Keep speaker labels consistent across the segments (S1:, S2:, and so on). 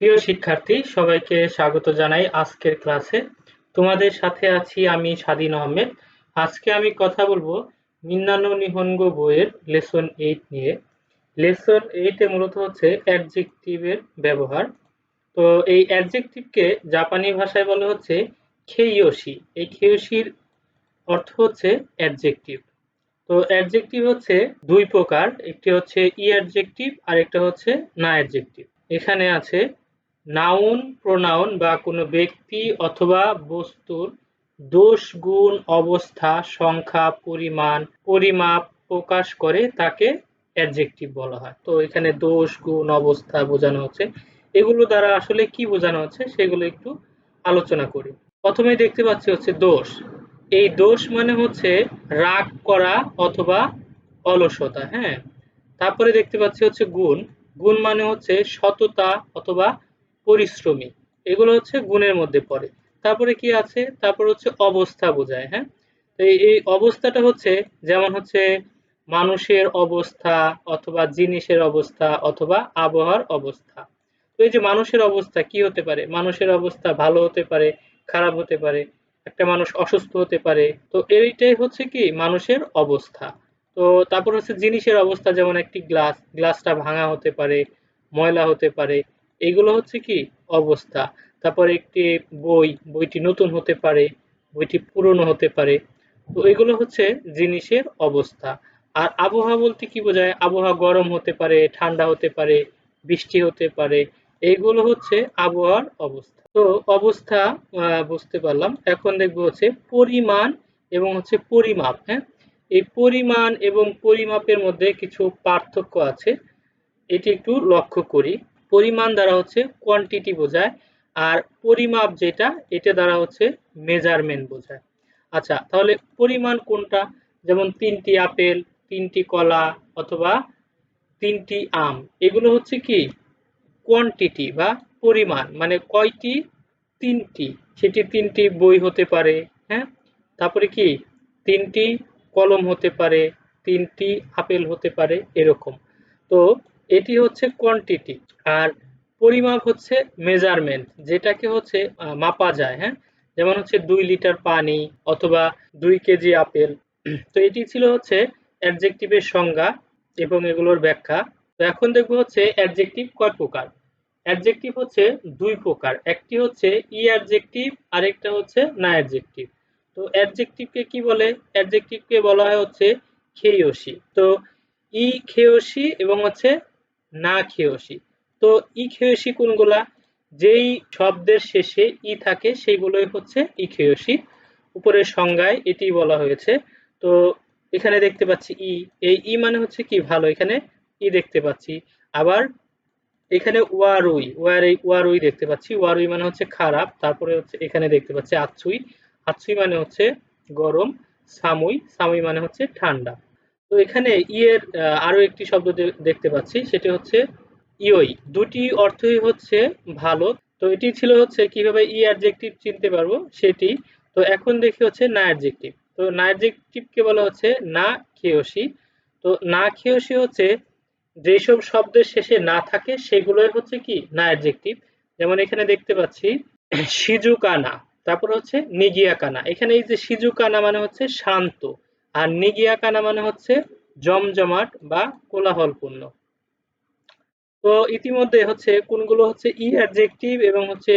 S1: প্রিয় শিক্ষার্থী, সবাইকে স্বাগত জানাই আজকের ক্লাসে। তোমাদের সাথে আছি আমি স্বাধীন আহমেদ। আজকে আমি কথা বলবো মিন্নানো নিহনগো বইয়ের লেসন 8 নিয়ে। লেসন 8 এ মূলত হচ্ছে অ্যাডজেক্টিভের ব্যবহার। তো এই অ্যাডজেক্টিভকে জাপানি ভাষায় বলা হচ্ছে খেইয়োশি। এই খেইয়োশির অর্থ হচ্ছে অ্যাডজেক্টিভ। তো অ্যাডজেক্টিভ হচ্ছে দুই প্রকার, একটি হচ্ছে ই অ্যাডজেক্টিভ আর একটা হচ্ছে না অ্যাডজেক্টিভ। এখানে আছে নাউন, প্রোনাউন বা কোনো ব্যক্তি অথবা বস্তুর দোষ, গুণ, অবস্থা, সংখ্যা, পরিমাণ, পরিমাপ প্রকাশ করে তাকে অ্যাডজেক্টিভ বলা হয়। তো এখানে দোষ, গুণ, অবস্থা বোঝানো হচ্ছে। এগুলো দ্বারা আসলে কি বোঝানো হচ্ছে সেগুলো একটু আলোচনা করি। প্রথমে দেখতে পাচ্ছি হচ্ছে দোষ। এই দোষ মানে হচ্ছে রাগ করা অথবা অলসতা। হ্যাঁ, তারপরে দেখতে পাচ্ছি হচ্ছে গুণ। গুণ মানে হচ্ছে সততা অথবা পরিশ্রমী। এগুলো হচ্ছে গুণের মধ্যে পড়ে। তারপরে কি আছে, তারপর হচ্ছে অবস্থা বোঝায়। হ্যাঁ, তো এই অবস্থাটা হচ্ছে যেমন হচ্ছে মানুষের অবস্থা অথবা জিনিসের অবস্থা অথবা আবহাওয়ার অবস্থা। তো এই যে মানুষের অবস্থা কি হতে পারে, মানুষের অবস্থা ভালো হতে পারে, খারাপ হতে পারে, একটা মানুষ অসুস্থ হতে পারে। তো এইটাই হচ্ছে কি মানুষের অবস্থা। তো তারপর হচ্ছে জিনিসের অবস্থা, যেমন একটি গ্লাসটা ভাঙা হতে পারে, ময়লা হতে পারে, এগুলো হচ্ছে কি অবস্থা। তারপর একটি বইটি নতুন হতে পারে, বইটি পুরনো হতে পারে। তো এগুলো হচ্ছে জিনিসের অবস্থা। আর আবহাওয়া বলতে কি বোঝায়, আবহাওয়া গরম হতে পারে, ঠান্ডা হতে পারে, বৃষ্টি হতে পারে, এইগুলো হচ্ছে আবহাওয়ার অবস্থা। তো অবস্থা বুঝতে পারলাম। এখন দেখবো হচ্ছে পরিমাণ এবং হচ্ছে পরিমাপ। হ্যাঁ, এই পরিমাণ এবং পরিমাপের মধ্যে কিছু পার্থক্য আছে, এটি একটু লক্ষ্য করি। পরিমাণ দ্বারা হচ্ছে কোয়ান্টিটি বোঝায়, আর পরিমাপ যেটা এটা দ্বারা হচ্ছে মেজারমেন্ট বোঝায়। আচ্ছা, তাহলে পরিমাণ কোনটা? যেমন 3টি আপেল, 3টি কলা অথবা 3টি আম, এগুলো হচ্ছে কি কোয়ান্টিটি বা পরিমাণ, মানে কয়টি, 3টি, সেটি 3টি বই হতে পারে। হ্যাঁ, তারপরে কি 3টি কলম হতে পারে, 3টি আপেল হতে পারে, এরকম। তো এটি হচ্ছে কোয়ান্টিটি। আর পরিমাপ হচ্ছে মেজারমেন্ট, যেটাকে হচ্ছে মাপা যায়। হ্যাঁ, যেমন হচ্ছে 2 লিটার পানি অথবা 2 কেজি আপেল। তো এটি ছিল হচ্ছে অ্যাডজেক্টিভের সংজ্ঞা এবং এগুলোর ব্যাখ্যা। তো এখন দেখবো হচ্ছে অ্যাডজেক্টিভ কয় প্রকার। অ্যাডজেক্টিভ হচ্ছে দুই প্রকার, একটি হচ্ছে ই অ্যাডজেক্টিভ, আরেকটা হচ্ছে না অ্যাডজেক্টিভ। তো অ্যাডজেক্টিভকে কি বলে, অ্যাডজেক্টিভকে বলা হয় হচ্ছে খেয়োশি। তো ই খেয়োশি এবং হচ্ছে না খেয়োশি। তো ই খেয়োশি কোনগুলা, যেই শব্দের শেষে ই থাকে সেগুলোই হচ্ছে ই খেয়োশি। উপরের সংজ্ঞায় এটি বলা হয়েছে। তো এখানে দেখতে পাচ্ছি ই, এই ই মানে হচ্ছে কি ভালো, এখানে ই দেখতে পাচ্ছি। আবার এখানে ওয়ারুই, ওয়ারুই দেখতে পাচ্ছি, ওয়ারুই মানে হচ্ছে খারাপ। তারপরে হচ্ছে এখানে দেখতে পাচ্ছি আছুই, আছুই মানে হচ্ছে গরম। সামুই, সামুই মানে হচ্ছে ঠান্ডা। তো এখানে ইয়ের আরো একটি শব্দ দেখতে পাচ্ছি, সেটি হচ্ছে ইয়ই। দুটি অর্থই হচ্ছে ভালো। তো এটি ছিল হচ্ছে কিভাবে ই অ্যাডজেক্টিভ চিনতে পারবো সেটি। তো এখন দেখি হচ্ছে না অ্যাডজেক্টিভ। তো না অ্যাডজেক্টিভকে বলা হচ্ছে না খেয়োশি। তো না খেয়োশি হচ্ছে যেসব শব্দের শেষে না থাকে সেগুলোই হচ্ছে কি না অ্যাডজেক্টিভ। যেমন এখানে দেখতে পাচ্ছি সিজুকানা, তারপর হচ্ছে নিগিয়াকানা। এখানে এই যে সিজুকানা মানে হচ্ছে শান্ত, আর নিগিয়াকানা মানে হচ্ছে জমজমাট বা কোলাহলপূর্ণ। তো ইতিমধ্যে হচ্ছে কোনগুলো হচ্ছে ই অ্যাডজেক্টিভ এবং হচ্ছে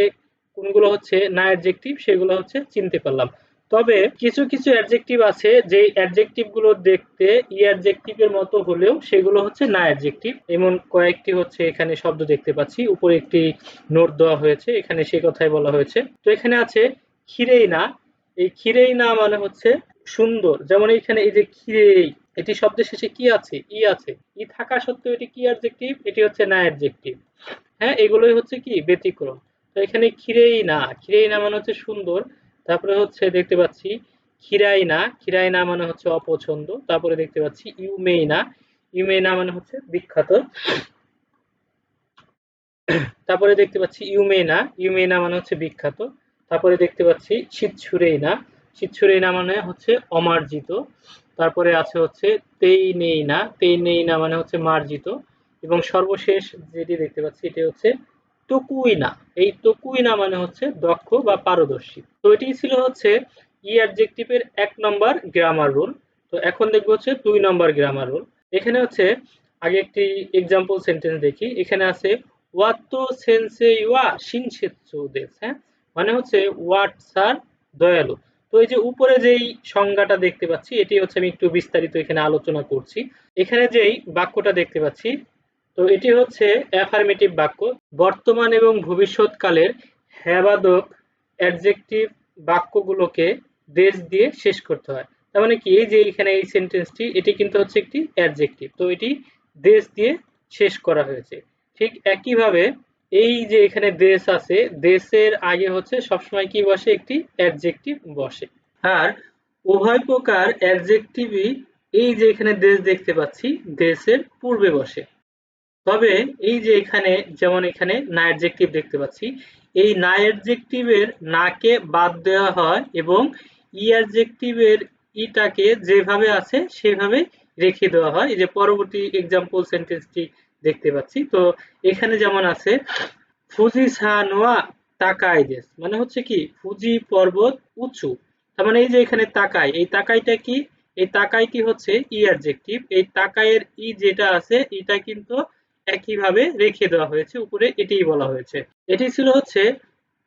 S1: কোনগুলো হচ্ছে না অ্যাডজেক্টিভ সেগুলো হচ্ছে চিনতে পারলাম। তবে কিছু কিছু অ্যাডজেক্টিভ আছে যে অ্যাডজেক্টিভ গুলো দেখতে ই অ্যাডজেক্টিভ এর মতো হলেও সেগুলো হচ্ছে না অ্যাডজেক্টিভ। এমন কয়েকটি হচ্ছে এখানে শব্দ দেখতে পাচ্ছি, উপরে একটি নোট দেওয়া হয়েছে, এখানে সেই কথাই বলা হয়েছে। তো এখানে আছে খিরেই না। এই খিরেই না মানে হচ্ছে সুন্দর। যেমন এইখানে এই যে খিরেই, এটি শব্দের শেষে কি আছে, ই আছে। ই থাকা সত্ত্বেও এটি কি অ্যাডজেক্টিভ, এটি হচ্ছে না অ্যাডজেক্টিভ। হ্যাঁ, এগুলোই হচ্ছে কি ব্যতিক্রম। তো এখানে খিরেই না, খিরেই না মানে হচ্ছে সুন্দর। তারপরে হচ্ছে দেখতে পাচ্ছি খিরাই না, খিরাই না মানে হচ্ছে অপছন্দ। তারপরে দেখতে পাচ্ছি ইউমেই না, ইউমেই না মানে হচ্ছে বিখ্যাত। তারপরে দেখতে পাচ্ছি ইউমেই না, ইউমেই না মানে হচ্ছে বিখ্যাত। তারপরে দেখতে পাচ্ছি শীতছুরেই না, শীতছুরেই না মানে হচ্ছে অমার্জিত। তারপরে আছে হচ্ছে তেই নেই না, তেই নেই না মানে হচ্ছে মার্জিত। এবং সর্বশেষ যেটি দেখতে পাচ্ছি এটি হচ্ছে তকুইনা। এই তকুইনা মানে হচ্ছে দক্ষ বা পারদর্শী। তো এটি ছিল হচ্ছে ই অ্যাডজেক্টিভের ১ নম্বর গ্রামার রুল। তো এখন দেখব হচ্ছে ২ নম্বর গ্রামার রুল। এখানে হচ্ছে আগে একটি এক্সাম্পল সেন্টেন্স দেখি। এখানে আছে ওয়াত্তো সেনসেই ওয়া শিনশেৎসু দেস, হ্যাঁ? মানে হচ্ছে হোয়াট স্যার দয়ালু। তো এই যে উপরে যেই সংজ্ঞাটা দেখতে পাচ্ছি এটি হচ্ছে আমি একটু বিস্তারিত এখানে আলোচনা করছি। এখানে যেই বাক্যটা দেখতে পাচ্ছি তো এটি হচ্ছে অ্যাফার্মেটিভ বাক্য। বর্তমান এবং ভবিষ্যৎকালের হ্যাবাদক অ্যাডজেক্টিভ বাক্যগুলোকে দেশ দিয়ে শেষ করতে হয়। তার মানে কি এই যে এখানে এই সেন্টেন্সটি এটি কিন্তু হচ্ছে একটি অ্যাডজেক্টিভ। তো এটি দেশ দিয়ে শেষ করা হয়েছে। ঠিক একইভাবে এই যে এখানে দেশ আছে, দেশের আগে হচ্ছে সবসময় কি বসে? একটি অ্যাডজেক্টিভ বসে। আর উভয় প্রকার অ্যাডজেক্টিভই এই যে এখানে দেশ দেখতে পাচ্ছি দেশের পূর্বে বসে। তবে এই যে এখানে যেমন এখানে না অ্যাডজেক্টিভ দেখতে পাচ্ছি, এই না অ্যাডজেক্টিভের নাকে বাদ দেওয়া হয় এবং ই অ্যাডজেক্টিভের ইটাকে যেভাবে আছে সেভাবে রেখে দেওয়া হয়। এই যে পরবর্তী এক্সাম্পল সেন্টেন্সটি দেখতে পাচ্ছি। তো এখানে যেমন আছে ফুজি সান ওয়া তাকাই দেশ, মানে হচ্ছে কি ফুজি পর্বত উঁচু। তার মানে এই যে এখানে তাকাই, এই তাকাইটা কি? এই তাকাইটি হচ্ছে ই অ্যাডজেক্টিভ। এই তাকাইয়ের ই যেটা আছে এটা কিন্তু একইভাবে রেখে দেওয়া হয়েছে উপরে, এটিই বলা হয়েছে। এটি ছিল হচ্ছে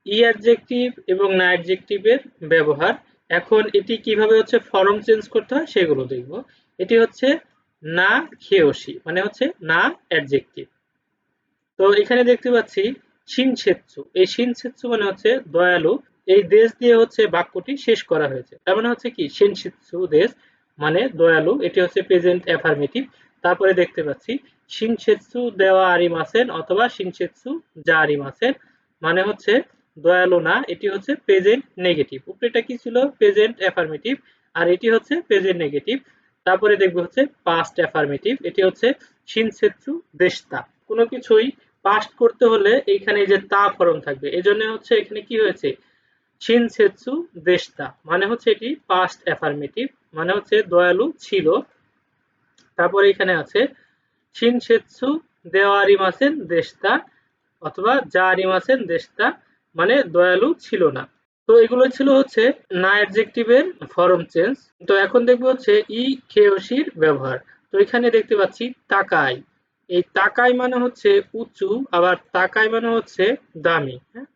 S1: ই অ্যাডজেক্টিভ এবং না অ্যাডজেক্টিভের ব্যবহার। এখন এটি কিভাবে হচ্ছে ফর্ম চেঞ্জ করতে হয় সেগুলো দেখব। এটি হচ্ছে না খেয়োশি, মানে হচ্ছে না অ্যাডজেক্টিভ। তো এখানে দেখতে পাচ্ছি শিনছেৎসু। এই শিনছেৎসু মানে হচ্ছে দয়ালু। এই দেশ দিয়ে হচ্ছে বাক্যটি শেষ করা হয়েছে। তার মানে হচ্ছে কি শিনছেৎসু দেশ মানে দয়ালু, এটি হচ্ছে প্রেজেন্ট অ্যাফার্মেটিভ। তারপরে দেখতে পাচ্ছি শিনছেৎসু দেওয়া আরিমাসেন অথবা শিনছেৎসু যা আরিমাসেন, মানে হচ্ছে দয়ালু না, এটি হচ্ছে প্রেজেন্ট নেগেটিভ। উপরেটা কি ছিল? প্রেজেন্ট অ্যাফার্মেটিভ, আর এটি হচ্ছে প্রেজেন্ট নেগেটিভ। তারপরে দেখবো হচ্ছে পাস্ট অ্যাফার্মেটিভ, এটি হচ্ছে শিনছেৎসু দেশতা। কোনো কিছুই পাস্ট করতে হলে এখানে যে তা ফরম থাকবে, এজন্য হচ্ছে এখানে কি হয়েছে শিনছেৎসু দেশতা, মানে হচ্ছে এটি পাস্ট অ্যাফার্মেটিভ, মানে হচ্ছে দয়ালু ছিল। তারপরে এখানে আছে শিনছেৎসু দেওয়া আরিমাসেন দেশতা অথবা যা আরিমাসেন দেশতা, মানে দয়ালু ছিল না। তো এগুলো ছিল হচ্ছে না অ্যাডজেক্টিভের ফর্ম চেঞ্জ। তো এখন দেখবো হচ্ছে ই খেয়সির ব্যবহার। তো এখানে দেখতে পাচ্ছি তাকাই। এই তাকাই মানে হচ্ছে উঁচু, আবার তাকাই মানে হচ্ছে দামি, হ্যাঁ?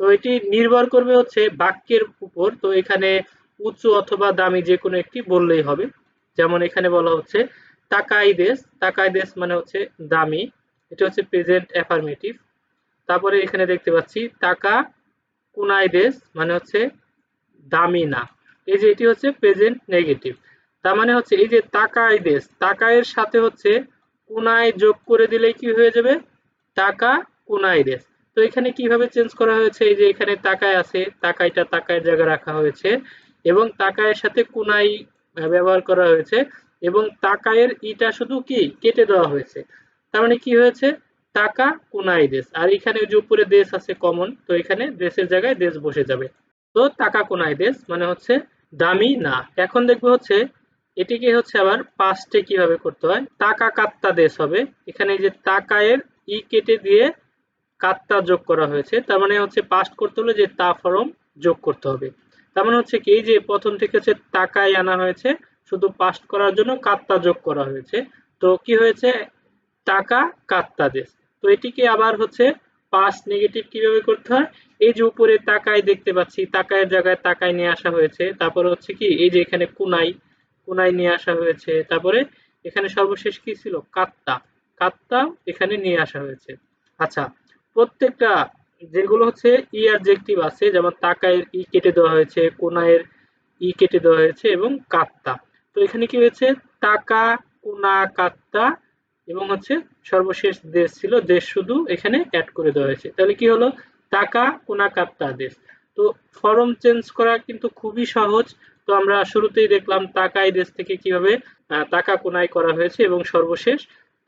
S1: তো এটি নির্ভর করবে হচ্ছে বাক্যের উপর। তো এখানে উঁচু অথবা দামি যে কোনো একটি বললেই হবে। যেমন এখানে বলা হচ্ছে তাকাই দেশ, তাকাই দেশ মানে হচ্ছে দামি, এটা হচ্ছে প্রেজেন্ট অ্যাফার্মেটিভ। তারপরে এখানে দেখতে পাচ্ছি টাকা কুনাই দেশ, মানে হচ্ছে দামি না, এই যে এটি হচ্ছে প্রেজেন্ট নেগেটিভ। তার মানে হচ্ছে এই যে তাকাই দেশ, তাকায়ের সাথে হচ্ছে কুনাই যোগ করে দিলেই কি হয়ে যাবে? টাকা কুনাই দেশ। তো এখানে কিভাবে চেঞ্জ করা হয়েছে? এই যে এখানে তাকায় আছে, তাকাইটা তাকায়ের জায়গায় রাখা হয়েছে এবং তাকায়ের সাথে কুনাই ব্যবহার করা হয়েছে এবং তাকায়ের ইটা শুধু কি কেটে দেওয়া হয়েছে। তার মানে কি হয়েছে? টাকা কুনাই দেশ। আর এখানে যে উপরে দেশ আছে কমন, তো এখানে দেশের জায়গায় দেশ বসে যাবে। তো টাকা কোনাই দেশ মানে হচ্ছে দামি না। এখন দেখবো হচ্ছে এটিকে হচ্ছে আবার পাস্টে কিভাবে করতে হয়। টাকা কাত্তা দেশ হবে। এখানে যে টাকায়ের ই কেটে দিয়ে কাত্তা যোগ করা হয়েছে, তার মানে হচ্ছে পাস্ট করতে হলে যে তা ফরম যোগ করতে হবে। তার মানে হচ্ছে কি এই যে প্রথম থেকে হচ্ছে টাকায় আনা হয়েছে, শুধু পাস্ট করার জন্য কাত্তা যোগ করা হয়েছে। তো কি হয়েছে? টাকা কাত্তা দেশ। তো এটিকে আবার হচ্ছে পাস্ট নেগেটিভ কিভাবে করতে হয়? এই যে উপরে তাকায় দেখতে পাচ্ছি, তাকায়ের জায়গায় তাকায় নিয়ে আসা হয়েছে। তারপরে হচ্ছে কি এই যে এখানে কুনাই, কুনাই নিয়ে আসা হয়েছে। তারপরে এখানে সর্বশেষ কি ছিল? কাত্তা, কাত্তা এখানে নিয়ে আসা হয়েছে। আচ্ছা, প্রত্যেকটা যেগুলো হচ্ছে ই অ্যাডজেক্টিভ আছে, যেমন তাকায়ের ই কেটে দেওয়া হয়েছে, কোনায়ের ই কেটে দেওয়া হয়েছে এবং কাত্তা। তো এখানে কি হয়েছে? টাকা কোনা কাত্তা এবং হচ্ছে সর্বশেষ দেশ ছিল, দেশ শুধু এখানে অ্যাড করে দেওয়া হয়েছে। তাহলে কি হলো? টাকা কোনা কাত্তা দেশ। তো ফর্ম চেঞ্জ করা কিন্তু খুবই সহজ। তো আমরা শুরুতেই দেখলাম তাকাই দেশ থেকে কিভাবে টাকা কোনায় করা হয়েছে এবং সর্বশেষ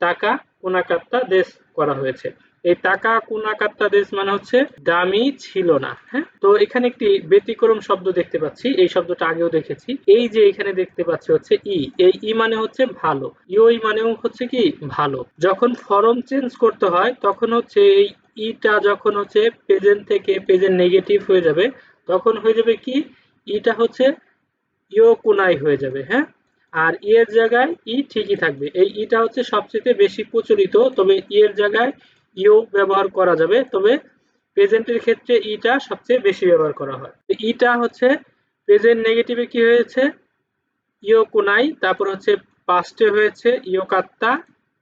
S1: টাকা কোনা কাত্তা দেশ করা হয়েছে। এই টাকা কোনা কাত্তা দেশ মানে হচ্ছে দামি ছিল না, হ্যাঁ? তো এখানে একটি ব্যতিক্রম শব্দ দেখতে পাচ্ছি, এই শব্দটা আগেও দেখেছি। এই যে এখানে দেখতে পাচ্ছি হচ্ছে ই, এই ই মানে হচ্ছে ভালো, ইওই মানেও হচ্ছে কি ভালো। যখন ফর্ম চেঞ্জ করতে হয় তখন হচ্ছে এই ইটা যখন হচ্ছে প্রেজেন্ট থেকে প্রেজেন্ট নেগেটিভ হয়ে যাবে তখন হয়ে যাবে কি ইটা হচ্ছে ইও কোনাই হয়ে যাবে, হ্যাঁ। আর এর জায়গায় ই ঠিকই থাকবে। এই ইটা হচ্ছে সবচেয়ে বেশি প্রচলিত, তবে এর জায়গায় ইও ব্যবহার করা যাবে, তবে প্রেজেন্টের ক্ষেত্রে ইটা সবচেয়ে বেশি ব্যবহার করা হয়। ইটা হচ্ছে প্রেজেন্ট নেগেটিভে কি হয়েছে ইও কোনাই, তারপর হচ্ছে পাস্টে হয়েছে ইও কাত্তা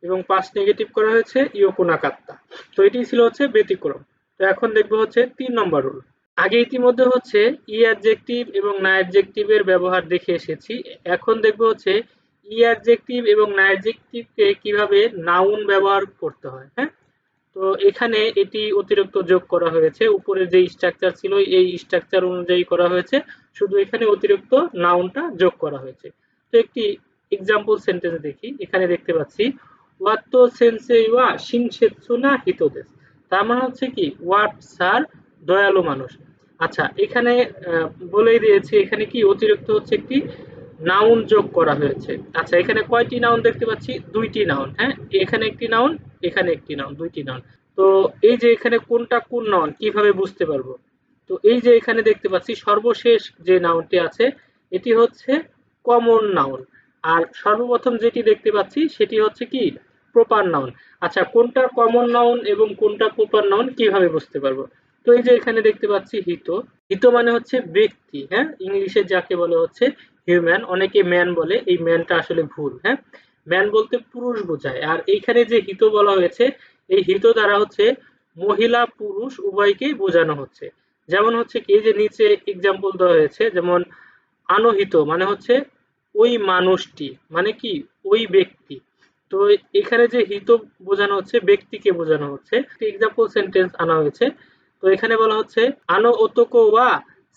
S1: এবং পাস্ট নেগেটিভ করা হয়েছে ইও কোনা কাত্তা। তো এটি ছিল হচ্ছে ব্যতিক্রম। তো এখন দেখবো হচ্ছে 3 নম্বর রুল। আগে ইতিমধ্যে হচ্ছে ই অ্যাডজেক্টিভ এবং না অ্যাডজেক্টিভের ব্যবহার দেখে এসেছি। এখন দেখবো হচ্ছে ই অ্যাডজেক্টিভ এবং না অ্যাডজেক্টিভকে কিভাবে নাউন ব্যবহার করতে হয়, হ্যাঁ। তো এখানে এটি অতিরিক্ত যোগ করা হয়েছে, উপরের যে স্ট্রাকচার ছিল এই স্ট্রাকচার অনুযায়ী করা হয়েছে, শুধু এখানে অতিরিক্ত নাউনটা যোগ করা হয়েছে। তো একটি এক্সাম্পল সেন্টেন্স দেখি। এখানে দেখতে পাচ্ছি ওয়াত্তো সেন্সেই ওয়া শিনশেৎসু না হিতোদেস, তার মানে হচ্ছে কি ওয়াট স্যার দয়ালু মানুষ। আচ্ছা, এখানে বলেই দিয়েছি এখানে কি অতিরিক্ত হচ্ছে একটি নাউন যোগ করা হয়েছে। আচ্ছা, এখানে কয়টি নাউন দেখতে পাচ্ছি? দুইটি নাউন, হ্যাঁ। এখানে একটি নাউন, এখানে একটি নাউন, দুইটি নাউন। তো এই যে এখানে কোনটা কোন নাউন কিভাবে বুঝতে পারবো? তো এই যে এখানে দেখতে পাচ্ছি সর্বশেষ যে নাউনটি আছে এটি হচ্ছে কমন নাউন, আর সর্বপ্রথম যেটি দেখতে পাচ্ছি সেটি হচ্ছে কি প্রপার নাউন। আচ্ছা, কোনটা কমন নাউন এবং কোনটা প্রপার নাউন কিভাবে বুঝতে পারবো? তো এই যে এখানে দেখতে পাচ্ছি হিত, হিত মানে হচ্ছে ব্যক্তি, হ্যাঁ। ইংলিশে যাকে বলে হচ্ছে হিউম্যান, অনেকে ম্যান বলে, এই ম্যানটা আসলে ভুল, হ্যাঁ। ম্যান বলতে পুরুষ বোঝায়। আর এইখানে যে হিত বলা হয়েছে এই হিত দ্বারা হচ্ছে মহিলা পুরুষ উভয়কেই বোঝানো হচ্ছে। যেমন হচ্ছে কি এই যে নিচে এক্সাম্পল দেওয়া হয়েছে, যেমন আনহিত মানে হচ্ছে ওই মানুষটি, মানে কি ওই ব্যক্তি। তো এখানে যে হিত বোঝানো হচ্ছে ব্যক্তিকে বোঝানো হচ্ছে। এক্সাম্পল সেন্টেন্স আনা হয়েছে। তো এখানে বলা হচ্ছে আনো ওতোকো ওয়া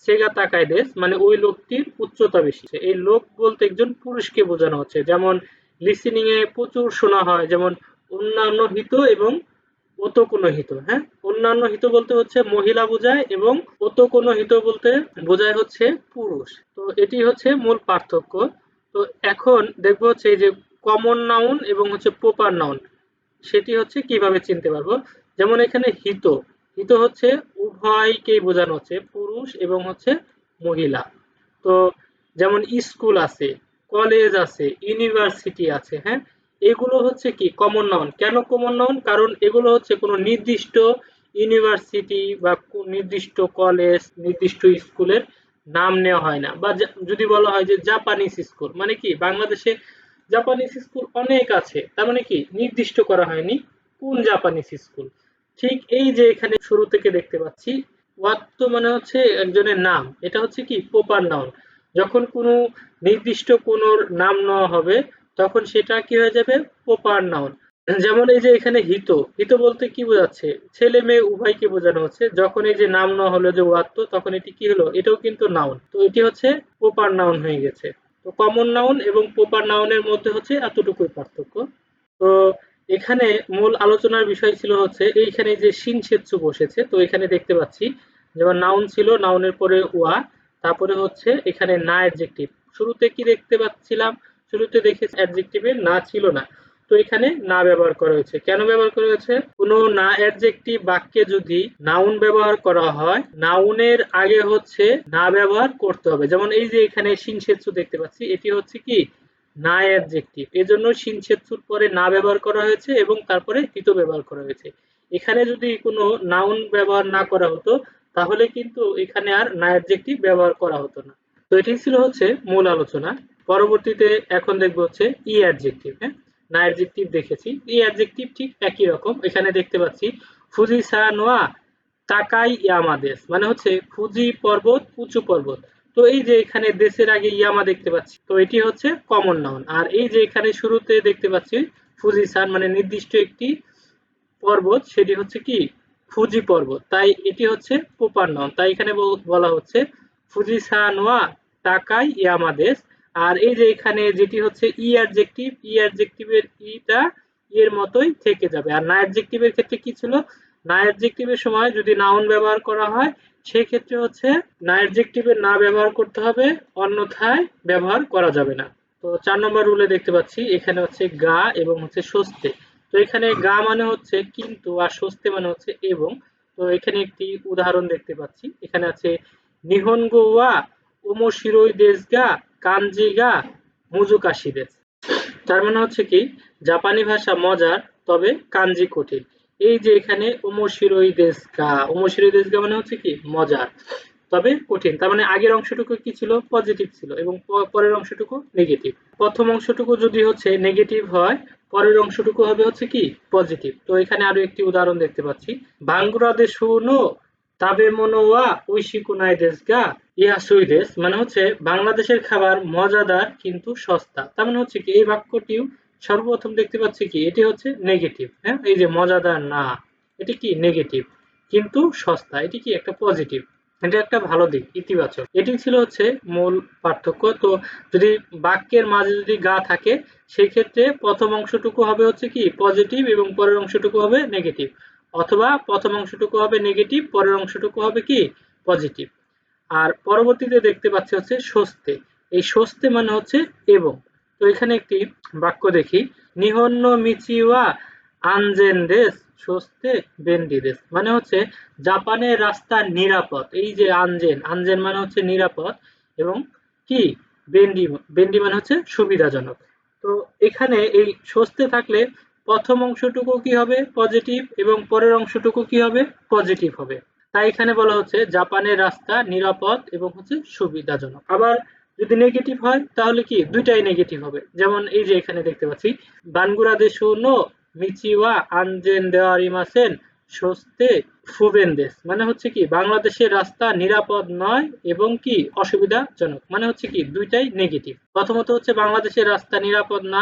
S1: সেগা তাকাইদেস, মানে ওই লোকটির উচ্চতা বেশি। এই লোক বলতে একজন পুরুষকে বোঝানো হচ্ছে। যেমন লিসেনিং এ প্রচুর শোনা হয়, যেমন অন্যান্য হিত এবং ওতো কোনো হিত, হ্যাঁ। অন্যান্য হিত বলতে হচ্ছে মহিলা বোঝায় এবং ওতো কোনো হিত বলতে বোঝায় হচ্ছে পুরুষ। তো এটি হচ্ছে মূল পার্থক্য। তো এখন দেখবো হচ্ছে এই যে কমন নাউন এবং হচ্ছে প্রপার নাউন সেটি হচ্ছে কিভাবে চিনতে পারবো। যেমন এখানে হিত, হিত হচ্ছে উভয়কেই বোঝানো হচ্ছে, পুরুষ এবং হচ্ছে মহিলা। তো যেমন স্কুল আছে, কলেজ আছে, ইউনিভার্সিটি আছে, হ্যাঁ। এগুলো হচ্ছে কি কমন নাউন। কেন কমন নাউন? কারণ এগুলো হচ্ছে কোনো নির্দিষ্ট ইউনিভার্সিটি বা নির্দিষ্ট কলেজ, নির্দিষ্ট স্কুলের নাম নেওয়া হয় না। বা যদি বলা হয় যে জাপানিজ স্কুল, মানে কি বাংলাদেশে জাপানিজ স্কুল অনেক আছে, তার মানে কি নির্দিষ্ট করা হয়নি কোন জাপানিজ স্কুল। ঠিক এই যে এখানে শুরু থেকে দেখতে পাচ্ছি ওয়াত্ত মানে হচ্ছে একজনের নাম, এটা হচ্ছে কি প্রপার নাউন। যখন কোনো নির্দিষ্ট কোনো নাম নেওয়া হবে তখন সেটা কি হয়ে যাবে প্রপার নাউন। যেমন এই যে এখানে হিত, হিত বলতে কি বোঝাচ্ছে? ছেলে মেয়ে উভয়কে বোঝানো হচ্ছে। যখন এই যে নাম নেওয়া হলো যে ওয়াত্ত, তখন এটি কি হলো? এটাও কিন্তু নাউন। তো এটি হচ্ছে প্রপার নাউন হয়ে গেছে। তো কমন নাউন এবং প্রপার নাউনের মধ্যে হচ্ছে এতটুকুই পার্থক্য। তো এখানে মূল আলোচনার বিষয় ছিল হচ্ছে এইখানে যে শিনশেৎসু বসেছে, তো এখানে দেখতে পাচ্ছি যেমন নাউন ছিল, নাউনের পরে ওয়া, তারপরে হচ্ছে এখানে না অ্যাডজেক্টিভ। শুরুতে কি দেখতে পাচ্ছিলাম? শুরুতে দেখে অ্যাডজেক্টিভের না ছিল না, তো এখানে না ব্যবহার করা হয়েছে। কেন ব্যবহার করা হয়েছে? কোনো না অ্যাডজেক্টিভ বাক্যে যদি নাউন ব্যবহার করা হয়, নাউনের আগে হচ্ছে না ব্যবহার করতে হবে। যেমন এই যে এখানে শিনশেৎসু দেখতে পাচ্ছি, এটি হচ্ছে কি না অ্যাডজেক্টিভ, এজন্য শিনশেৎসুর পরে না ব্যবহার করা হয়েছে এবং তারপরে হিত ব্যবহার করা হয়েছে। এখানে যদি কোনো নাউন ব্যবহার না করা হতো তাহলে কিন্তু এখানে আর না অ্যাডজেক্টিভ ব্যবহার করা হতো না। তো এটি ছিল হচ্ছে মূল আলোচনা। পরবর্তীতে এখন দেখবো হচ্ছে ই অ্যাডজেক্টিভ, হ্যাঁ। না অ্যাডজেক্টিভ দেখেছি, ই অ্যাডজেক্টিভ ঠিক একই রকম। এখানে দেখতে পাচ্ছি ফুজিসানোয়া তাকাই ইয়ামাদেশ, মানে হচ্ছে ফুজি পর্বত উঁচু পর্বত। তো এই যে এখানে দেশের আগে ইয়ামা দেখতে পাচ্ছি, তো এটি হচ্ছে কমন নাউন। আর এই যে এখানে শুরুতে দেখতে পাচ্ছি ফুজিসান, মানে নির্দিষ্ট একটি পর্বত, সেটি হচ্ছে কি ফুজি পর্বত, তাই এটি হচ্ছে প্রপার নাউন। তাই এখানে বলা হচ্ছে ফুজিসান ওয়া তাকাই ইয়ামাদেশ। আর এই যে এখানে যেটি হচ্ছে ই অ্যাডজেক্টিভ, ই অ্যাডজেক্টিভের ইটা এর মতোই থেকে যাবে। আর না অ্যাডজেক্টিভের ক্ষেত্রে কি ছিল? না অ্যাডজেক্টিভের সময় যদি নাউন ব্যবহার করা হয় সেই ক্ষেত্রে হচ্ছে না অ্যাডজেক্টিভের না ব্যবহার করতে হবে, অন্যথায় ব্যবহার করা যাবে না। তো 4 নম্বর রুলে দেখতে পাচ্ছি এখানে হচ্ছে গা এবং হচ্ছে স্বস্তে। তো এখানে গা মানে হচ্ছে কিন্তু, আর স্বস্তে মানে হচ্ছে এবং। তো এখানে একটি উদাহরণ দেখতে পাচ্ছি, এখানে আছে নিহনগো ওয়া ওমোশিরোই দেশ গা কাঞ্জি গা মুজুকাশি দেশ। তার মানে হচ্ছে কি, জাপানি ভাষা মজার তবে কাঞ্জি কঠিন। এই যে এখানে ওমোশিরোই দেশ গা, ওমোশিরোই দেশ গা মানে হচ্ছে কি মজার তবে কঠিন, তার মানে আগের অংশটুকু কি ছিল, পজিটিভ ছিল, এবং পরের অংশটুকু নেগেটিভ। প্রথম অংশটুকু যদি হচ্ছে নেগেটিভ হয়, পরের অংশটুকু হবে হচ্ছে কি পজিটিভ। তো এখানে আরো একটি উদাহরণ দেখতে পাচ্ছি, বাংলাদেশ নো তাবে মনো ওয়া ওইশিকু নাই দেশ গা ইয়াসুই দেশ, মানে হচ্ছে বাংলাদেশের খাবার মজাদার কিন্তু সস্তা। তার মানে হচ্ছে কি, এই বাক্যটিও সর্বপ্রথম দেখতে পাচ্ছি কি এটি হচ্ছে নেগেটিভ। হ্যাঁ, এই যে মজাদার না, এটি কি নেগেটিভ, কিন্তু সস্তা এটি কি একটা পজিটিভ। এটা একটা ভালো দিক, ইতিবাচক। এটি ছিল হচ্ছে মূল পার্থক্য। তো যদি বাক্যের মাঝে যদি গা থাকে, সেই ক্ষেত্রে প্রথম অংশটুকু হবে হচ্ছে কি পজিটিভ এবং পরের অংশটুকু হবে নেগেটিভ, অথবা প্রথম অংশটুকু হবে নেগেটিভ, পরের অংশটুকু হবে কি পজিটিভ। আর পরবর্তীতে দেখতে পাচ্ছি হচ্ছে স্বস্তে। এই স্বস্তে মানে হচ্ছে এবং। তো এখানে একটি বাক্য দেখি, নিহন্ন মিচিওয়া আনজেন দেশ স্বস্তে বেন্ডি দেশ, মানে হচ্ছে জাপানের রাস্তা নিরাপদ। এই যে আনজেন, আনজেন মানে হচ্ছে নিরাপদ, এবং কি বেন্ডি, বেন্ডি মানে হচ্ছে সুবিধাজনক। তো এখানে এই স্বস্তে থাকলে প্রথম অংশটুকু কি হবে পজিটিভ এবং পরের অংশটুকু কি হবে পজিটিভ হবে। তাই এখানে বলা হচ্ছে জাপানের রাস্তা নিরাপদ এবং হচ্ছে সুবিধাজনক। আবার যদি নেগেটিভ হয় তাহলে কি দুইটাই নেগেটিভ হবে, যেমন এই যে এখানে দেখতে পাচ্ছি, বানগুরাদেশু নো মিচিওয়া আনজেন দেওয়ারিমাসেন সস্তে ফুবেন দেশ, মানে হচ্ছে কি বাংলাদেশের রাস্তা নিরাপদ নয় এবং কি অসুবিধাজনক, মানে হচ্ছে কি দুইটাই নেগেটিভ। প্রথমত হচ্ছে বাংলাদেশের রাস্তা নিরাপদ না,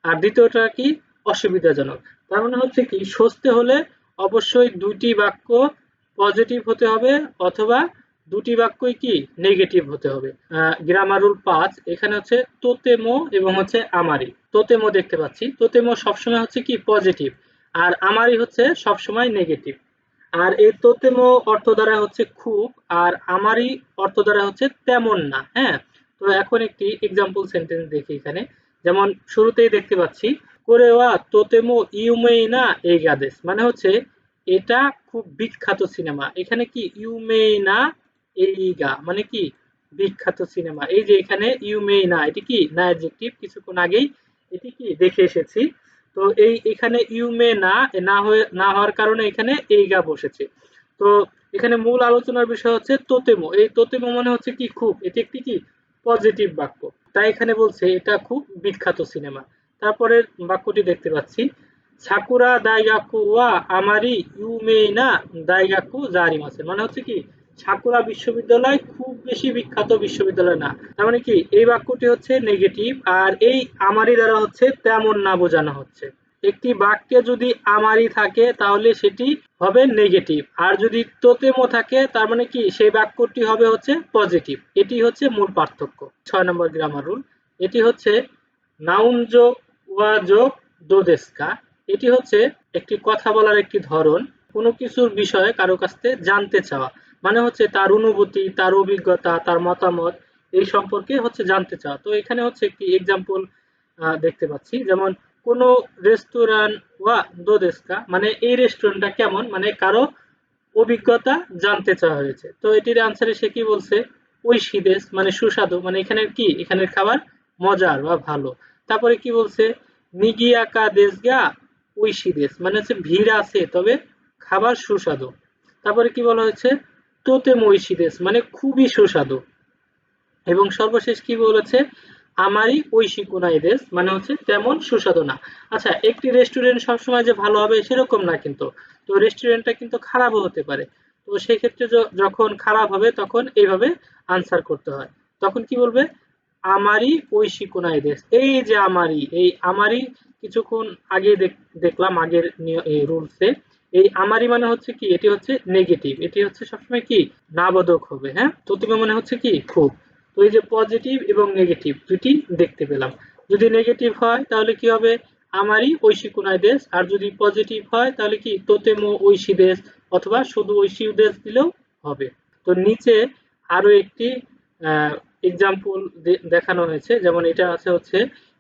S1: আর দ্বিতীয়টা কি অসুবিধাজনক। তার মানে হচ্ছে কি সস্তে হলে অবশ্যই দুইটি বাক্য পজিটিভ হতে হবে, অথবা দুটি বাক্যই কি নেগেটিভ হতে হবে। গ্রামার রুল 5, এখানে হচ্ছে তোতেমো এবং হচ্ছে আমারি। তোতেমো দেখতে পাচ্ছি, তোতেমো সবসময় হচ্ছে কি পজিটিভ, আর আমারি হচ্ছে সবসময় নেগেটিভ। আর এই তোতেমো অর্থ দ্বারা হচ্ছে খুব, আর আমারই অর্থ দ্বারা হচ্ছে তেমন না। হ্যাঁ, তো এখন একটি এক্সাম্পল সেন্টেন্স দেখি এখানে। যেমন শুরুতেই দেখতে পাচ্ছি, কোরেওয়া তোতেমো ইউমেই না এই গাদেশ, মানে হচ্ছে এটা খুব বিখ্যাত সিনেমা। এখানে কি ইউমেই না এইগা মানে কি বিখ্যাত সিনেমা। এই যে এখানে ইউমেই না, এটি কি না অ্যাডজেক্টিভ, কিছুক্ষণ আগেই এটি কি দেখে এসেছি। তো এই এখানে ইউমে না না হয়ে না হওয়ার কারণে এখানে এইগা বসেছে। তো এখানে মূল আলোচনার বিষয় হচ্ছে তোতেমো। এই তোতেমো মানে হচ্ছে কি খুব, এটি একটি কি পজিটিভ বাক্য। তাই এখানে বলছে এটা খুব বিখ্যাত সিনেমা। তারপরে বাক্যটি দেখতে পাচ্ছি, সাকুরা দাইগাকু ওয়া আমারি ইউমেই না দাইগাকু জারিমাসে, মানে হচ্ছে কি সাকুরা বিশ্ববিদ্যালয় খুব বেশি বিখ্যাত বিশ্ববিদ্যালয় না। তার মানে কি এই বাক্যটি হচ্ছে নেগেটিভ, আর এই আমারি দ্বারা হচ্ছে তেমন না বোঝানো হচ্ছে। একটি বাক্যে যদি আমারি থাকে তাহলে সেটি হবে নেগেটিভ, আর যদি তোতেমো থাকে তার মানে কি সেই বাক্যটি হবে হচ্ছে পজিটিভ। এটি হচ্ছে মূল পার্থক্য। 6 নম্বর গ্রামার রুল, এটি হচ্ছে নাউন যোগ ওয়া যোগ দোদেস্কা। এটি হচ্ছে একটি কথা বলার একটি ধরন, কোনো কিছুর বিষয়ে কারো কাছ থেকে জানতে চাওয়া, মানে হচ্ছে তার অনুভূতি, তার অভিজ্ঞতা, তার মতামত এই সম্পর্কে হচ্ছে জানতে চাওয়া। তো এখানে হচ্ছে একটি এক্সাম্পল দেখতে পাচ্ছি, যেমন কোনো রেস্টুরেন্ট ওয়া দোদেস্কা, মানে এই রেস্টুরেন্টটা কেমন, মানে কারো অভিজ্ঞতা জানতে চাওয়া হয়েছে। তো এটির আনসারে সে কি বলছে, ঐশী দেশ মানে সুস্বাদু, মানে এখানের কি এখানের খাবার মজার বা ভালো। তারপরে কি বলছে, নিগিয়াকা দেশ গা ঐশী দেশ, মানে হচ্ছে ভিড় আছে তবে খাবার সুস্বাদু। তারপরে কি বলা হয়েছে, তোতে মৈশী দেশ মানে খুবই সুস্বাদু। এবং সর্বশেষ কি বলেছে, আমারই ঐশী কোনাই দেশ, মানে হচ্ছে তেমন সুস্বাদু না। আচ্ছা, একটি রেস্টুরেন্ট সবসময় যে ভালো হবে সেরকম না কিন্তু। তো রেস্টুরেন্টটা কিন্তু খারাপও হতে পারে। তো সেই ক্ষেত্রে যখন খারাপ হবে তখন এইভাবে আনসার করতে হয়। তখন কি বলবে, আমারই ঐশী কোনাই দেশ। এই যে আমারই, এই আমারই কিছুক্ষণ আগে দেখলাম আগের রুলসে, এই আমারই মানে হচ্ছে কি এটি হচ্ছে নেগেটিভ, এটি হচ্ছে সবসময় কি নাবোধক হবে। হ্যাঁ, তো তুমি মনে হচ্ছে কি খুব। তো এই যে পজিটিভ এবং নেগেটিভ দুটি দেখতে পেলাম। যদি নেগেটিভ হয় তাহলে কি হবে, আমারই ঐশী কোনায় দেশ, আর যদি পজিটিভ হয় তাহলে কি তোতেমো ঐশী দেশ, অথবা শুধু ঐশী দেশ দিলেও হবে। তো নিচে আরো একটি এক্সাম্পল দেখানো হয়েছে, যেমন এটা আছে হচ্ছে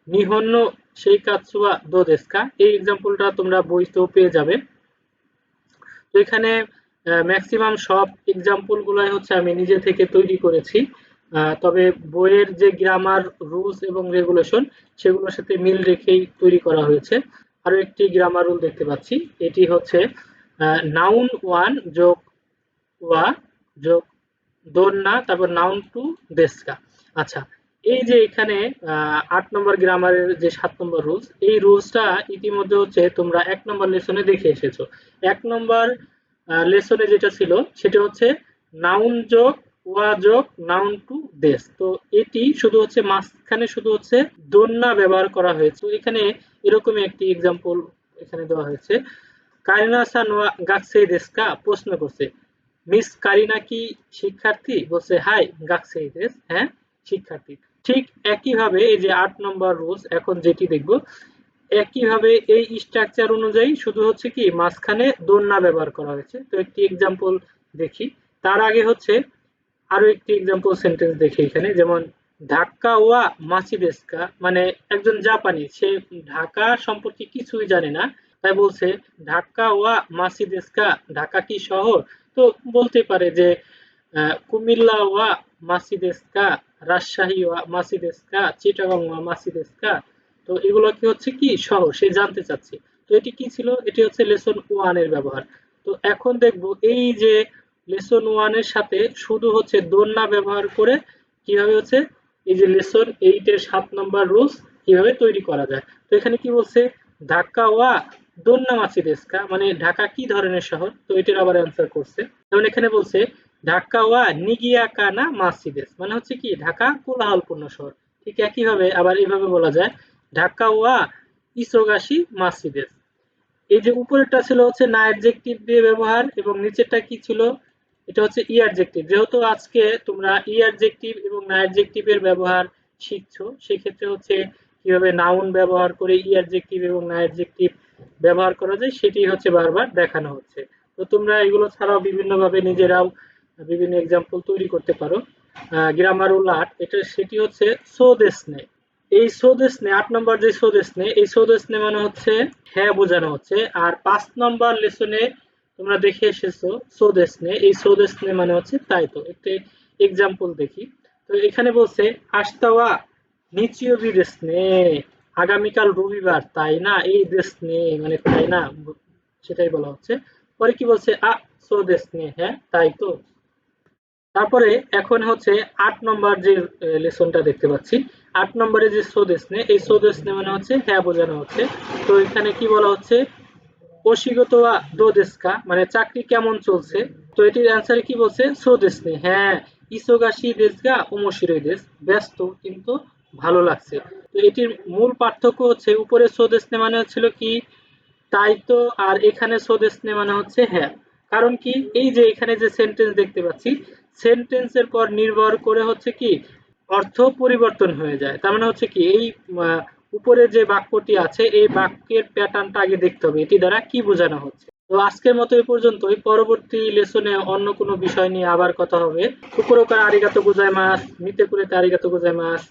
S1: নিহন্ন সেইকাৎসু ওয়া দো দেশু কা? এই এক্সাম্পলটা তোমরা বইতেও পেয়ে যাবে। তো এখানে ম্যাক্সিমাম সব এক্সাম্পল গুলাই হচ্ছে আমি নিজে থেকে তৈরি করেছি। তবে বইয়ের যে গ্রামার রুলস এবং রেগুলেশন সেগুলোর সাথে মিল রেখেই তৈরি করা হয়েছে। আরো একটি গ্রামার রুল দেখতে পাচ্ছি, এটি হচ্ছে নাউন ওয়ান যোগ ওয়া যোগ দোন্না তারপর নাউন টু দেশকা। আচ্ছা, এই যে এখানে ৮ নম্বর গ্রামারের যে ৭ নম্বর রুলস, এই রুলসটা ইতিমধ্যে হচ্ছে তোমরা ১ নম্বর লেসনে দেখে এসেছো। ১ নম্বর লেসনে যেটা ছিল সেটা হচ্ছে নাউন যোগ ওয়া যোগ নাউন টু দেশ। তো এটি শুধু হচ্ছে মাঝখানে শুধু হচ্ছে দোন্না ব্যবহার করা হয়েছে। তো এখানে এরকমই একটি এক্সাম্পল এখানে দেওয়া হয়েছে। কারিনা সান ওয়া গাকসেই দেশু কা? প্রশ্ন করছে। মিস কারিনা কি শিক্ষার্থী? বলছে হাই গাকসেই দেশু, হ্যাঁ শিক্ষার্থী। ঠিক একইভাবে এই যে ৮ নম্বর রুলস এখন যেটি দেখব, একইভাবে এই স্ট্রাকচার অনুযায়ী শুধু হচ্ছে কি মাঝখানে দোন্না ব্যবহার করা হয়েছে। তো একটি এক্সাম্পল দেখি। তার আগে হচ্ছে আরো একটি এক্সাম্পল সেন্টেন্স দেখি এখানে, যেমন ঢাকা ওয়া মাসি দেশু কা? মানে একজন জাপানি, সে ঢাকা সম্পর্কে কিছুই জানে না, তাই বলছে ঢাকা ওয়া মাসি দেশু কা? ঢাকা কি শহর? তো বলতে পারে যে কুমিল্লা ওয়া মাসি দেশু কা? রাজশাহী ওয়া মাসি দেশু কা? চিটাগং ওয়া মাসি দেশু কা? তো এগুলো কি হচ্ছে কি শহর, সে জানতে চাচ্ছে। তো এটি কি ছিল? এটি হচ্ছে লেসন ওয়ান এর ব্যবহার। তো এখন দেখব এই যে লেসন ওয়ান এর সাথে শুধু হচ্ছে দোন্না ব্যবহার করে কিভাবে হচ্ছে এই যে লেসন 8 এর ৭ নম্বর রুলস কিভাবে তৈরি করা যায়। তো এখানে কি বলছে, ঢাকা ওয়া দোন্না মাসি দেশু কা? মানে ঢাকা কি ধরনের শহর? তো এটার আবার অ্যান্সার করছে। যেমন এখানে বলছে ঢাকা ওয়া নিগিয়াকা না মাসি দেশু, মানে হচ্ছে কি ঢাকা কোলাহলপূর্ণ শহর। ঠিক একইভাবে আবার এইভাবে বলা যায় ঢাকা ওয়া ইসোগাশি মাসি দেশু। এই যে উপরেরটা ছিল হচ্ছে না অ্যাডজেক্টিভ দিয়ে ব্যবহার এবং নিচেরটা কি ছিল, এটা হচ্ছে ই অ্যাডজেক্টিভ। যেহেতু আজকে তোমরা ই অ্যাডজেক্টিভ এবং না অ্যাডজেক্টিভ এর ব্যবহার শিখছো, সেক্ষেত্রে হচ্ছে কিভাবে নাউন ব্যবহার করে ই অ্যাডজেক্টিভ এবং না অ্যাডজেক্টিভ ব্যবহার করা যায় সেটি হচ্ছে বারবার দেখানো হচ্ছে। তো তোমরা এগুলো ছাড়াও বিভিন্নভাবে নিজেরাও বিভিন্ন এক্সাম্পল তৈরি করতে পারো। গ্রামার রুল ৮ এটা সেটি হচ্ছে সো দেশনে। এই সৌদেশনে ৮ নম্বর যে সৌদেশনে, এই সৌদেশনে মানে হচ্ছে হ্যাঁ বোঝানো হচ্ছে। আর ৫ নম্বর লেসনে তোমরা দেখে এসেছো সৌদেশনে, এই সৌদেশনে মানে হচ্ছে তাই তো। একটি এক্সাম্পল দেখি। তো এখানে বলছে আস্তাওয়া নিচিওবি দেশনে, আগামীকাল রবিবার তাই না? এই দেশনে মানে তাই না, সেটাই বলা হচ্ছে। পরে কি বলছে সৌদেশনে, হ্যাঁ তাই তো। তারপরে এখন হচ্ছে ৮ নম্বর যে লেসনটা দেখতে পাচ্ছি। ৮ নম্বরে যে সোদেশনে, এই সোদেশনে মানে হচ্ছে হ্যাঁ বোঝানো হচ্ছে। তো এখানে কি বলা হচ্ছে, ওশিগত ওয়া দো দেশু কা? মানে চাকরি কেমন চলছে? তো এটির অ্যান্সারে কি বলছে, সোদেশনে, হ্যাঁ ইসোগাশি দেশু গা ওমোশিরোই দেশু, ব্যস্ত কিন্তু ভালো লাগছে। তো এটির মূল পার্থক্য হচ্ছে উপরে সোদেশনে মানে হচ্ছিল কি তাই তো, আর এখানে সোদেশনে মানে হচ্ছে হ্যাঁ। কারণ কি, এই যে এখানে যে সেন্টেন্স দেখতে পাচ্ছি, সেন্টেন্সের পর নির্ভর করে হচ্ছে কি অর্থ পরিবর্তন হয়ে যায়। তার মানে হচ্ছে কি এই উপরে যে বাক্যটি আছে এই বাক্যের প্যাটার্নটা আগে দেখতে হবে, এটি দ্বারা কি বোঝানো হচ্ছে। তো আজকের মতো এই পর্যন্তই। পরবর্তী লেসনে অন্য কোনো বিষয় নিয়ে আবার কথা হবে। কুকুরোকার আরিগাতো গোজাইমাস, মিতে কুরেতে আরিগাতো গোজাইমাস।